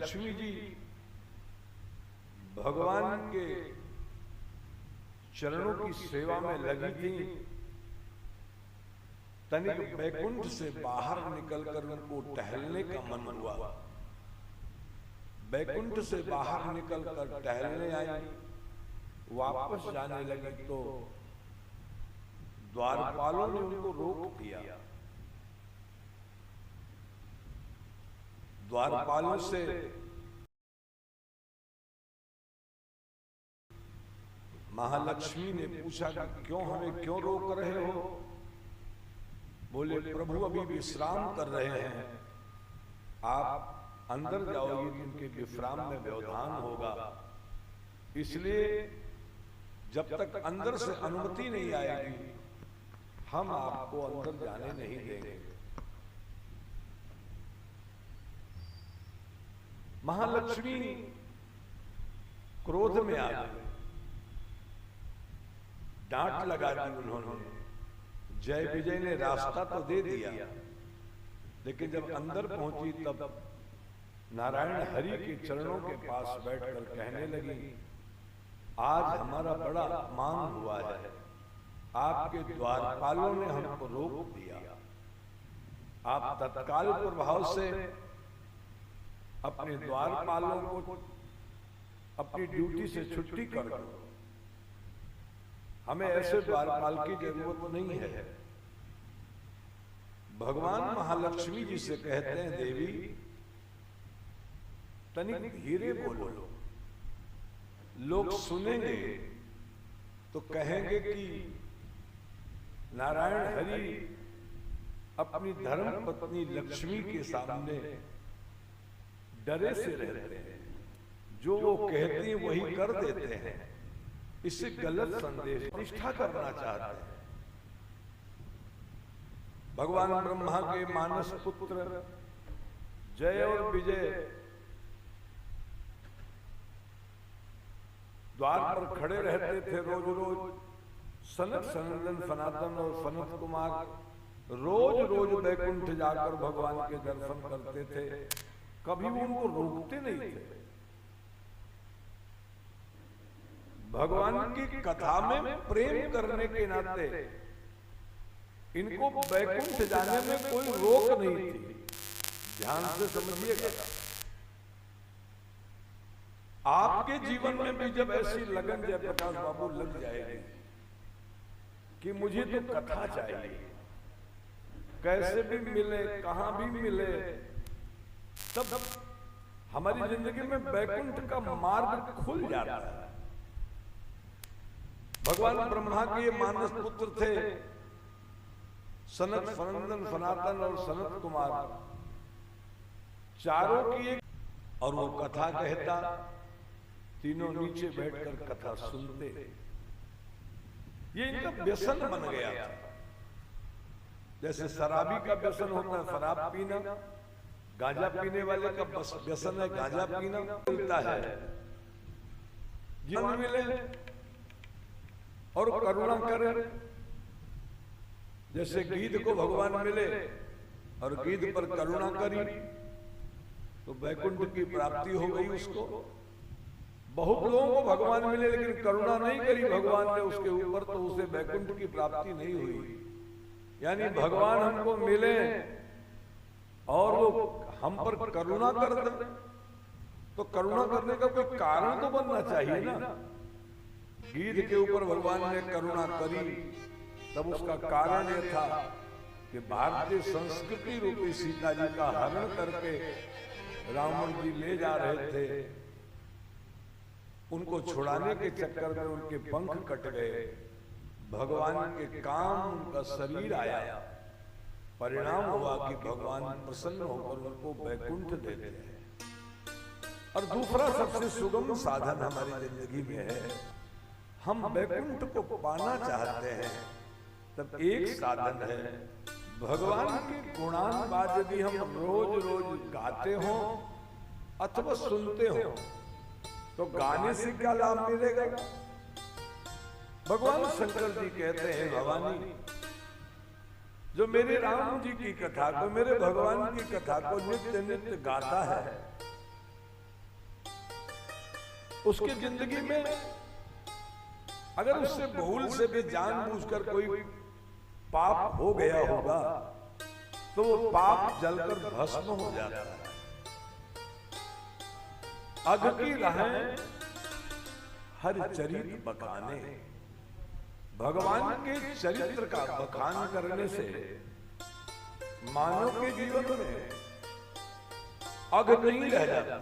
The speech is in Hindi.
लक्ष्मी जी भगवान के चरणों की सेवा में लगी थी, तनिक बैकुंठ से बाहर निकलकर उनको टहलने का मन हुआ। बैकुंठ से बाहर निकलकर टहलने आई, वापस जाने लगी तो द्वारपालों ने उनको रोक दिया। द्वारपालों से महालक्ष्मी ने पूछा कि क्यों रोक रहे हो? बोले प्रभु अभी विश्राम कर रहे हैं, आप अंदर जाओगे तो उनके विश्राम में व्यवधान होगा, इसलिए जब तक अंदर से अनुमति नहीं आएगी हम आपको अंदर जाने नहीं देंगे। महालक्ष्मी क्रोध में आ गई, डांट लगा दी उन्होंने। जय विजय ने रास्ता तो दे दिया, लेकिन जब अंदर पहुंची तब नारायण हरि के चरणों के पास बैठकर कहने लगी, आज हमारा बड़ा अपमान हुआ है, आपके द्वारपालों ने हमको रोक दिया, आप तत्काल प्रभाव से अपने द्वारपालों को अपनी ड्यूटी से छुट्टी कर दो, हमें ऐसे द्वारपाल की जरूरत नहीं है। भगवान महालक्ष्मी जी से कहते हैं, देवी तनिक धीरे बोलो, लोग सुनेंगे तो कहेंगे कि नारायण हरि अपनी धर्म पत्नी लक्ष्मी के सामने डरे से रहते हैं, जो वो कहती हैं वही कर देते हैं, इससे गलत संदेश प्रतिष्ठा करना चाहते हैं। भगवान ब्रह्मा के मानस पुत्र जय और विजय द्वार पर खड़े रहते थे रोज रोज। सनत सनंदन सनातन और सनत कुमार रोज रोज बैकुंठ जाकर भगवान के दर्शन करते थे, कभी वो उनको रोकते नहीं थे। भगवान की कथा में प्रेम करने के नाते इनको बैकुंठ जाने में कोई रोक नहीं थी। ध्यान से समझिएगा, आपके जीवन में भी जब ऐसी लगन जयप्रकाश बाबू लग जाएगी कि मुझे तो कथा चाहिए, कैसे भी मिले कहां भी मिले, तब हमारी जिंदगी में बैकुंठ का मार्ग खुल जाता है। भगवान ब्रह्मा के ये मानस पुत्र थे सनत सनंदन सनातन और सनत कुमार, चारों की एक, और वो कथा कहता, तीनों नीचे बैठकर कथा सुनते। ये इनका व्यसन बन गया था। जैसे शराबी का व्यसन होता है शराब पीना, गांजा पीने वाले का व्यसन है गांजा पीना। मिलता है जीवन मिले और करुणा करे, जैसे गिद्ध को भगवान मिले और गिद्ध पर करुणा करी तो बैकुंठ की प्राप्ति हो गई उसको। बहुत लोगों को भगवान मिले लेकिन करुणा नहीं करी भगवान ने उसके ऊपर, तो उसे बैकुंठ की प्राप्ति नहीं हुई। यानी भगवान हमको मिले और वो हम पर करुणा कर दे, तो करुणा करने का कोई कारण तो बनना चाहिए ना। गिद्ध के ऊपर भगवान ने करुणा करी, तब उसका कारण यह था कि भारतीय संस्कृति रूपी सीता जी का हरण करके रावण जी ले जा रहे थे, उनको छुड़ाने के चक्कर में उनके पंख कट गए, भगवान के काम उनका शरीर आया, परिणाम हुआ कि भगवान प्रसन्न होकर उनको बैकुंठ देते हैं। और दूसरा सबसे सुगम साधन हमारी जिंदगी में है, हम बैकुंठ को पाना चाहते हैं, तब एक साधन है भगवान के गुणानुवाद यदि हम रोज रोज गाते हो अथवा सुनते हो तो गाने से क्या लाभ मिलेगा? भगवान शंकर जी कहते हैं, भवानी जो मेरे राम जी की कथा को, मेरे भगवान की कथा को नित्य नित्य गाता है, उसकी जिंदगी में अगर उससे भूल से भी जानबूझकर कोई पाप हो गया होगा तो वो पाप जलकर भस्म हो जाता है। अग की राहें हर चरित्र बखाने, भगवान के चरित्र का बखान करने से मानव के जीवन में अग नहीं रह जाता।